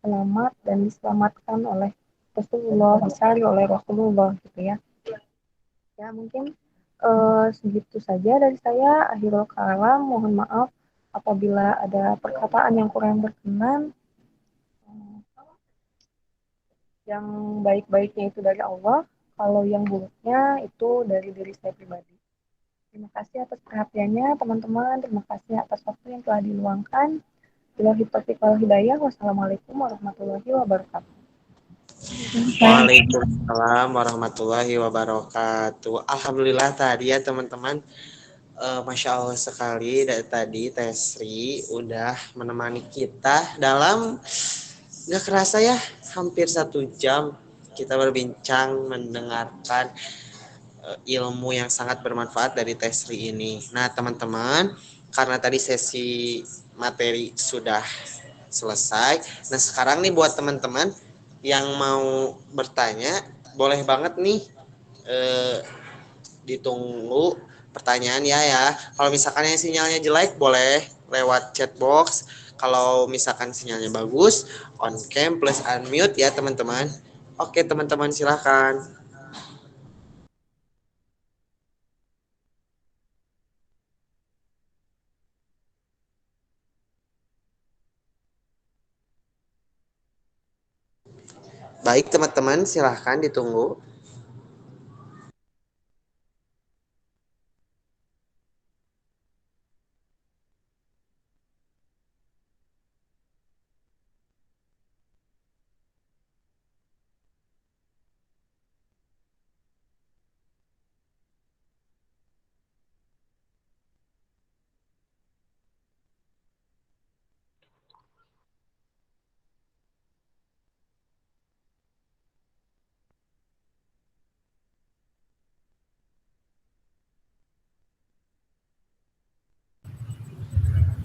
selamat dan diselamatkan oleh Rasulullah, dicari oleh Rasulullah gitu ya. Ya mungkin segitu saja dari saya. Akhirul kalam, mohon maaf Apabila ada perkataan yang kurang berkenan, yang baik-baiknya itu dari Allah, kalau yang buruknya itu dari diri saya pribadi. Terima kasih atas perhatiannya teman-teman, terima kasih atas waktu yang telah diluangkan. Billahi taufiq wal hidayah. Wassalamualaikum warahmatullahi wabarakatuh. Waalaikumsalam warahmatullahi wabarakatuh. Alhamdulillah tadi ya teman-teman. Masya Allah sekali dari tadi Tesri udah menemani kita dalam nggak kerasa ya hampir 1 jam kita berbincang mendengarkan ilmu yang sangat bermanfaat dari Tesri ini. Nah teman-teman, karena tadi sesi materi sudah selesai, nah sekarang nih buat teman-teman yang mau bertanya boleh banget nih eh, ditunggu pertanyaan ya. Kalau misalkan yang sinyalnya jelek boleh lewat chat box. Kalau misalkan sinyalnya bagus, on cam plus unmute ya teman-teman. Oke teman-teman silahkan. Baik teman-teman silahkan ditunggu.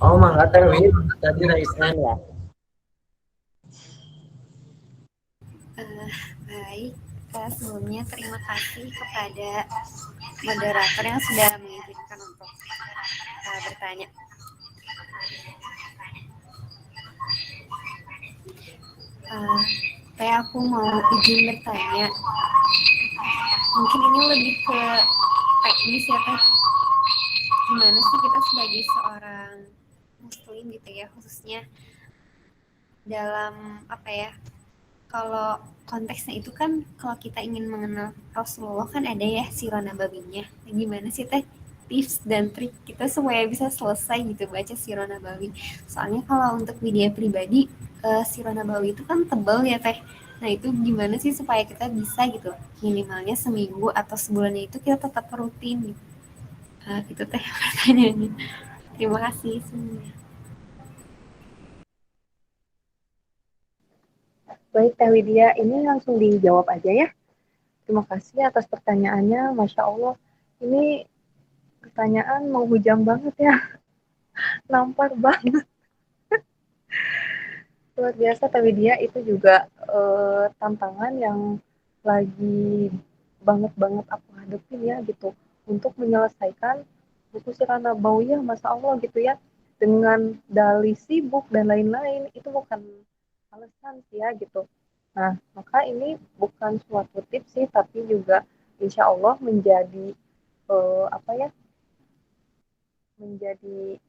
Oh mangga Terwi, tadi raise ya. Baik, sebelumnya terima kasih kepada moderator yang sudah mengizinkan untuk bertanya. Kayak aku mau izin bertanya, mungkin ini lebih ke teknis ya Teh. Gimana sih kita sebagai seorang muslim gitu ya, khususnya dalam apa ya, kalau konteksnya itu kan kalau kita ingin mengenal Rasulullah kan ada ya sirah nabawinya. Gimana sih Teh tips dan trik kita supaya bisa selesai gitu baca sirah nabawi? Soalnya kalau untuk media pribadi sirah nabawi itu kan tebal ya Teh. Nah itu gimana sih supaya kita bisa gitu minimalnya seminggu atau sebulannya itu kita tetap rutin gitu. Itu Teh pertanyaannya. Terima kasih semuanya. Baik Teh Widya, ini langsung dijawab aja ya. Terima kasih atas pertanyaannya, Masya Allah. Ini pertanyaan menghujam banget ya, nampar banget. Luar biasa Teh Widya, itu juga tantangan yang lagi banget-banget aku hadapin ya gitu. Untuk menyelesaikan buku Sirah Nabawiyah, Masya Allah gitu ya. Dengan dalih sibuk dan lain-lain, itu bukan alasan sih ya gitu. Nah, maka ini bukan suatu tips sih, tapi juga insya Allah menjadi apa ya, menjadi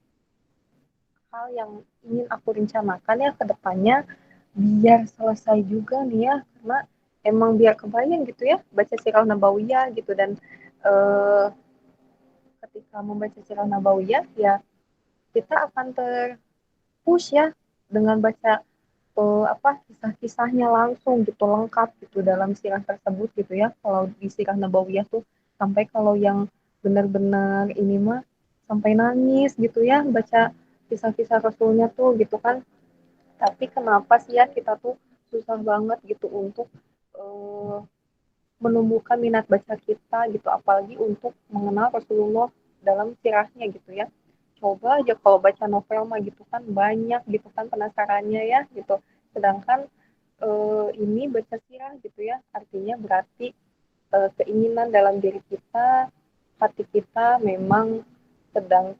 hal yang ingin aku rencanakan ya ke depannya biar selesai juga nih ya, karena emang biar kebayang gitu ya baca Sirah Nabawiyah gitu. Dan eh, ketika membaca Sirah Nabawiyah ya kita akan terpush ya dengan baca apa kisah-kisahnya langsung gitu lengkap gitu dalam sirah tersebut gitu ya. Kalau di Sirah Nabawiyah tuh sampai kalau yang benar-benar ini mah sampai nangis gitu ya baca kisah-kisah Rasulnya tuh gitu kan. Tapi kenapa sih ya kita tuh susah banget gitu untuk uh, menumbuhkan minat baca kita gitu, apalagi untuk mengenal Rasulullah dalam sirahnya gitu ya. Coba aja kalau baca novel mah gitu kan banyak gitu kan penasarannya ya gitu. Sedangkan ini baca sirah gitu ya, artinya berarti keinginan dalam diri kita, hati kita memang sedang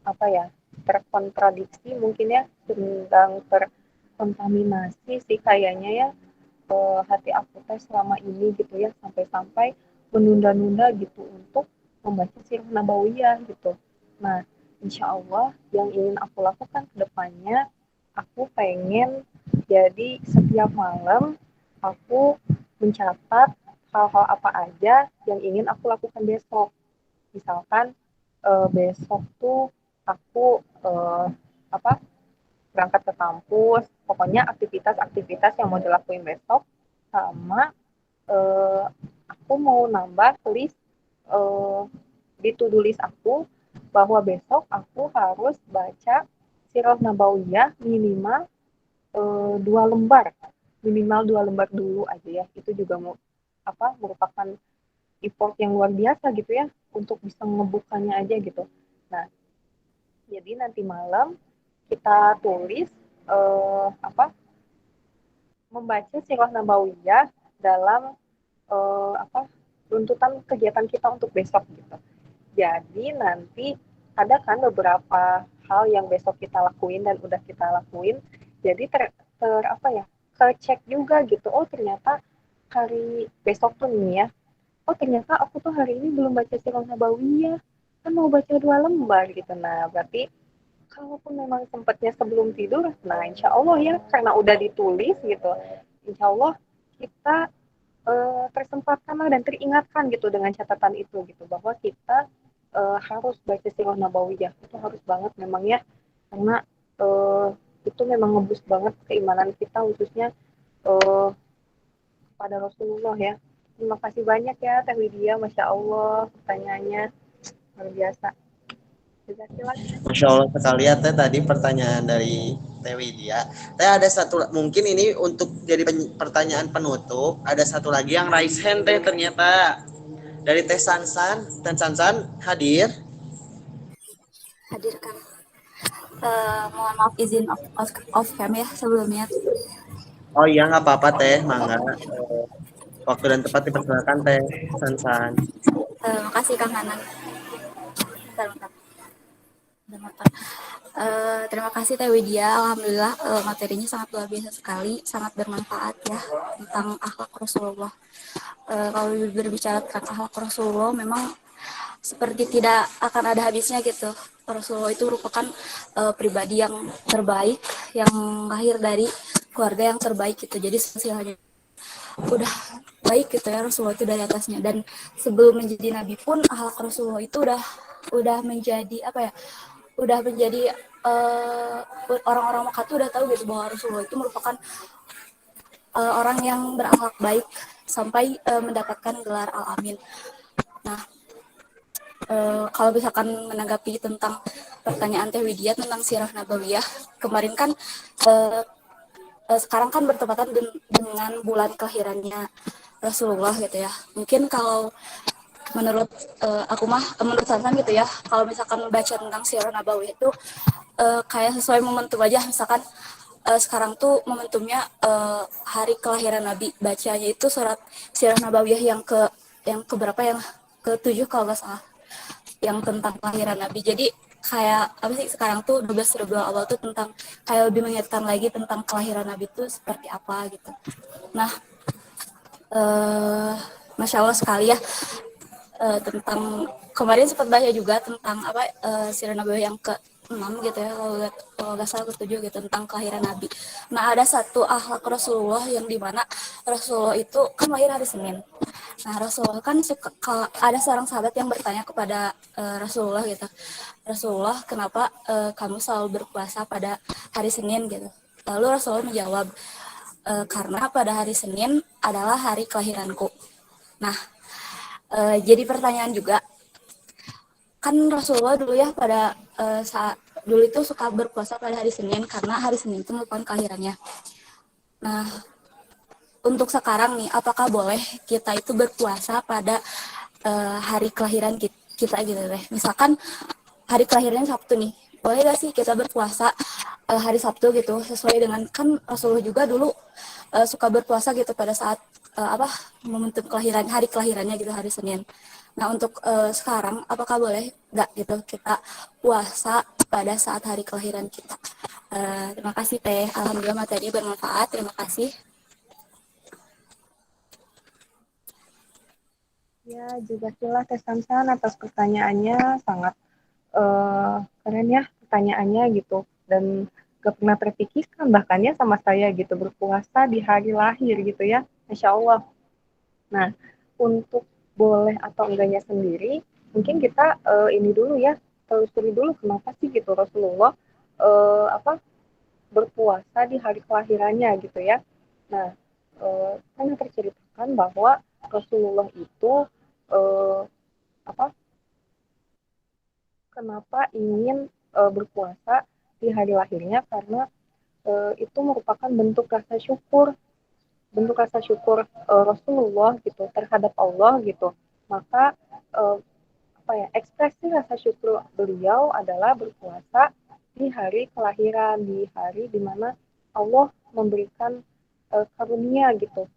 apa ya, terkontradiksi mungkin ya, sedang terkontaminasi sih kayaknya ya, hati aku teh selama ini gitu ya, sampai-sampai menunda-nunda gitu untuk membaca sirah nabawiyah gitu. Nah insya Allah yang ingin aku lakukan ke depannya, aku pengen jadi setiap malam aku mencatat hal-hal apa aja yang ingin aku lakukan besok. Misalkan besok tuh aku apa berangkat ke kampus, pokoknya aktivitas-aktivitas yang mau dilakuin besok, sama eh, aku mau nambah tulis eh, di to-do list aku bahwa besok aku harus baca Sirah Nabawiyah minimal dua lembar dulu aja ya. Itu juga mau merupakan effort yang luar biasa gitu ya untuk bisa ngebukanya aja gitu. Nah, jadi nanti malam kita tulis membaca Sirah Nabawiyah dalam runtutan kegiatan kita untuk besok gitu. Jadi nanti ada kan beberapa hal yang besok kita lakuin dan udah kita lakuin. Jadi kecek juga gitu. Oh ternyata hari besok tuh nih ya. Oh ternyata aku tuh hari ini belum baca Sirah Nabawiyah. Kan mau baca 2 lembar gitu. Nah berarti kalaupun memang sempatnya sebelum tidur, nah insya Allah ya karena udah ditulis gitu, insya Allah kita tersempatkan dan teringatkan gitu dengan catatan itu gitu bahwa kita harus baca Sirah Nabawiyah itu harus banget memang ya karena uh, itu memang ngebus banget keimanan kita khususnya uh, pada Rasulullah ya. Terima kasih banyak ya Teh Widya, Masya Allah pertanyaannya luar biasa. Juga silakan. Masya Allah sekali ya Teh tadi pertanyaan dari Teh Widya. Teh ada satu mungkin ini untuk jadi pertanyaan penutup. Ada satu lagi yang raise hand Teh ternyata dari Teh Sansan. Teh Sansan hadir. Hadirkan. Mohon maaf izin off cam ya sebelumnya. Oh iya nggak apa-apa Teh, mangga. Waktu dan tempat dipersilakan Teh Sansan. Makasih Kang Hanan. Bentar. Terima kasih Teh Widya. Alhamdulillah materinya sangat luar biasa sekali, sangat bermanfaat ya tentang akhlak Rasulullah. Kalau berbicara tentang akhlak Rasulullah, memang seperti tidak akan ada habisnya gitu. Rasulullah itu merupakan pribadi yang terbaik, yang lahir dari keluarga yang terbaik gitu. Jadi sosialnya udah baik gitu ya, Rasulullah itu dari atasnya. Dan sebelum menjadi nabi pun akhlak Rasulullah itu udah menjadi apa ya, udah menjadi orang-orang Makkah tuh udah tahu gitu bahwa Rasulullah itu merupakan orang yang berakhlak baik sampai mendapatkan gelar Al-Amin. Nah, kalau misalkan menanggapi tentang pertanyaan Teh Widya tentang Sirah Nabawiyah, kemarin kan sekarang kan bertepatan dengan bulan kelahirannya Rasulullah gitu ya. Mungkin kalau menurut aku mah menurut Sansan gitu ya, kalau misalkan baca tentang Sirah Nabawiyah itu kayak sesuai momentum aja. Misalkan sekarang tuh momentumnya hari kelahiran Nabi, bacanya itu surat Sirah Nabawiyah yang keberapa, yang ke-7 kalau nggak salah, yang tentang kelahiran Nabi. Jadi kayak apa sih, sekarang tuh 12 Rabiul Awal tuh tentang kayak lebih mengingatkan lagi tentang kelahiran Nabi itu seperti apa gitu. Nah, Masya Allah sekali ya, tentang kemarin sempat baca juga tentang apa Sirah Nabawiyah yang ke-6 gitu ya, kalau nggak salah ke-7 gitu, tentang kelahiran Nabi. Nah, ada satu akhlak Rasulullah yang dimana Rasulullah itu kan lahir hari Senin. Nah, Rasulullah kan ada seorang sahabat yang bertanya kepada Rasulullah gitu, Rasulullah, kenapa kamu selalu berpuasa pada hari Senin gitu? Lalu Rasulullah menjawab, karena pada hari Senin adalah hari kelahiranku. Nah, jadi pertanyaan juga, kan Rasulullah dulu ya pada saat dulu itu suka berpuasa pada hari Senin karena hari Senin itu merupakan kelahirannya. Nah, untuk sekarang nih, apakah boleh kita itu berpuasa pada hari kelahiran kita gitu deh? Misalkan hari kelahirannya Sabtu nih, boleh gak sih kita berpuasa hari Sabtu gitu, sesuai dengan kan Rasulullah juga dulu suka berpuasa gitu pada saat momentum kelahiran, hari kelahirannya gitu, hari Senin. Nah, untuk sekarang apakah boleh nggak gitu kita puasa pada saat hari kelahiran kita? Terima kasih Teh, alhamdulillah materi bermanfaat, terima kasih. Ya, juga Teh Sansan atas pertanyaannya sangat keren ya pertanyaannya gitu, dan gak pernah terpikirkan bahkan ya sama saya gitu berpuasa di hari lahir gitu ya, Masya Allah. Nah, untuk boleh atau enggaknya sendiri, mungkin kita ini dulu ya, telusuri dulu kenapa sih gitu Rasulullah apa berpuasa di hari kelahirannya gitu ya. Nah, kan terceritakan bahwa Rasulullah itu eh, apa kenapa ingin berpuasa di hari lahirnya karena itu merupakan bentuk rasa syukur Rasulullah gitu terhadap Allah gitu. Maka eh, apa ya ekspresi rasa syukur beliau adalah berpuasa di hari kelahiran, di hari dimana Allah memberikan karunia gitu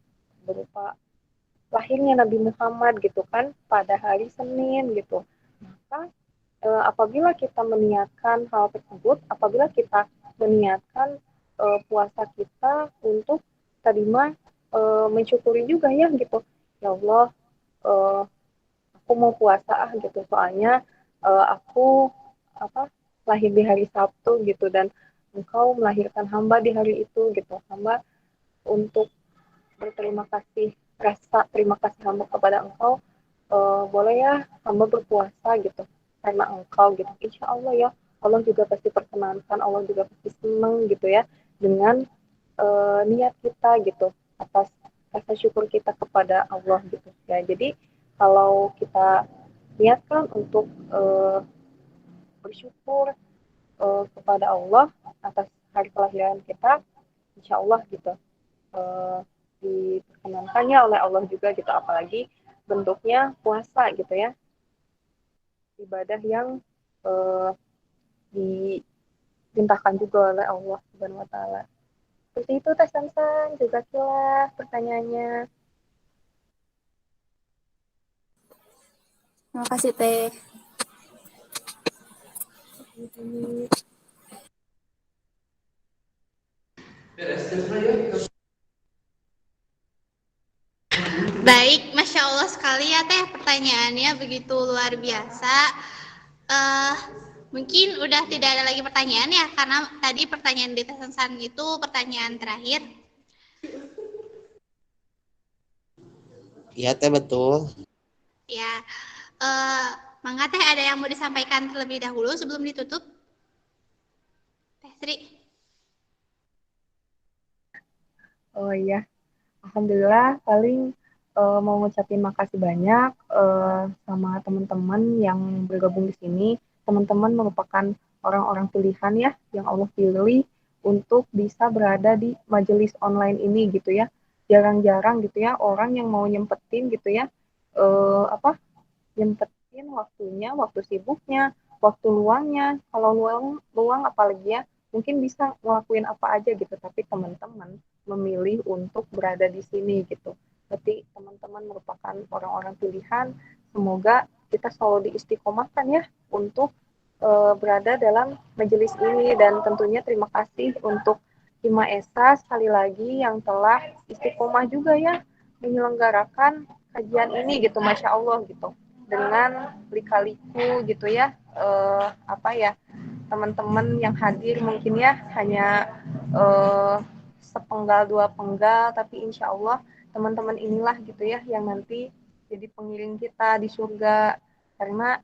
berupa lahirnya Nabi Muhammad gitu kan pada hari Senin gitu. Maka apabila kita meniatkan hal tersebut, apabila kita meniatkan puasa kita untuk terima mensyukuri juga ya gitu. Ya Allah, uh, aku mau puasa gitu soalnya aku apa lahir di hari Sabtu gitu dan engkau melahirkan hamba di hari itu gitu. Hamba untuk berterima kasih rasa terima kasih hamba kepada engkau boleh ya hamba berpuasa gitu karena engkau gitu insya Allah ya Allah juga pasti perkenankan Allah juga pasti senang gitu ya dengan niat kita gitu atas rasa syukur kita kepada Allah gitu ya jadi kalau kita niatkan untuk bersyukur kepada Allah atas hari kelahiran kita insya Allah gitu eh, diperkenankannya oleh Allah juga gitu apalagi bentuknya puasa gitu ya ibadah yang eh, diperintahkan juga oleh Allah Subhanahu wa taala. Seperti itu Teh Sansan, juga kilah pertanyaannya. Terima kasih Teh. Baik, Masya Allah sekali ya Teh pertanyaannya begitu luar biasa. Eh, Mungkin udah tidak ada lagi pertanyaan ya karena tadi pertanyaan di Teh Sansan itu pertanyaan terakhir. Iya Teh betul. Ya, eh, Mangga Teh ada yang mau disampaikan terlebih dahulu sebelum ditutup? Teh Sri. Oh iya, Alhamdulillah paling mau ngucapin makasih banyak sama teman-teman yang bergabung di sini. Teman-teman merupakan orang-orang pilihan ya yang Allah pilih untuk bisa berada di majelis online ini gitu ya. Jarang-jarang gitu ya orang yang mau nyempetin gitu ya apa nyempetin waktunya, waktu sibuknya, waktu luangnya. Kalau luang apalagi ya, mungkin bisa ngelakuin apa aja gitu. Tapi teman-teman memilih untuk berada di sini gitu. Berarti teman-teman merupakan orang-orang pilihan. Semoga kita selalu diistiqomahkan ya untuk berada dalam majelis ini dan tentunya terima kasih untuk Hima Esa sekali lagi yang telah istiqomah juga ya menyelenggarakan kajian ini gitu, Masya Allah gitu dengan lika-liku gitu ya apa ya teman-teman yang hadir mungkin ya hanya sepenggal dua penggal tapi insya Allah teman-teman inilah gitu ya yang nanti jadi pengiring kita di surga karena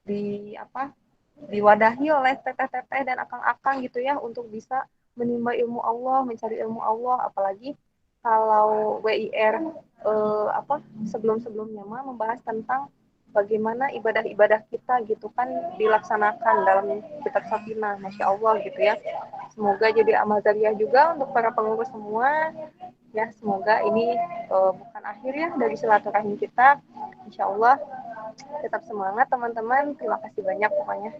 di apa diwadahi oleh teteh-teteh dan akang-akang gitu ya untuk bisa menimba ilmu Allah, mencari ilmu Allah, apalagi kalau WIR apa sebelum-sebelumnya mah membahas tentang bagaimana ibadah-ibadah kita gitu kan dilaksanakan dalam kitab Sakinah, Masya Allah gitu ya. Semoga jadi amal jariah juga untuk para pengurus semua. Ya, semoga ini bukan akhir ya dari silaturahim kita. Insya Allah tetap semangat teman-teman. Terima kasih banyak pokoknya.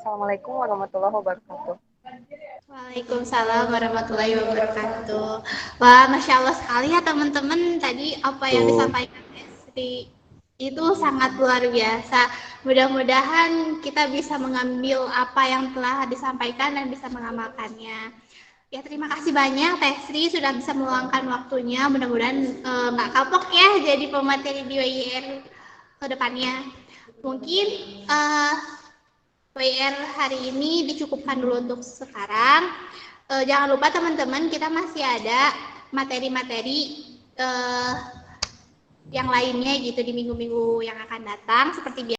Assalamualaikum warahmatullahi wabarakatuh. Waalaikumsalam warahmatullahi wabarakatuh. Wah, Masya Allah sekali ya teman-teman. Tadi apa yang disampaikan Sri itu sangat luar biasa. Mudah-mudahan kita bisa mengambil apa yang telah disampaikan dan bisa mengamalkannya. Ya, terima kasih banyak Teh Sri sudah bisa meluangkan waktunya. Mudah-mudahan nggak kapok ya jadi pemateri di WIR ke depannya. Mungkin WIR hari ini dicukupkan dulu untuk sekarang. Jangan lupa teman-teman, kita masih ada materi-materi yang lainnya gitu di minggu-minggu yang akan datang seperti biasa.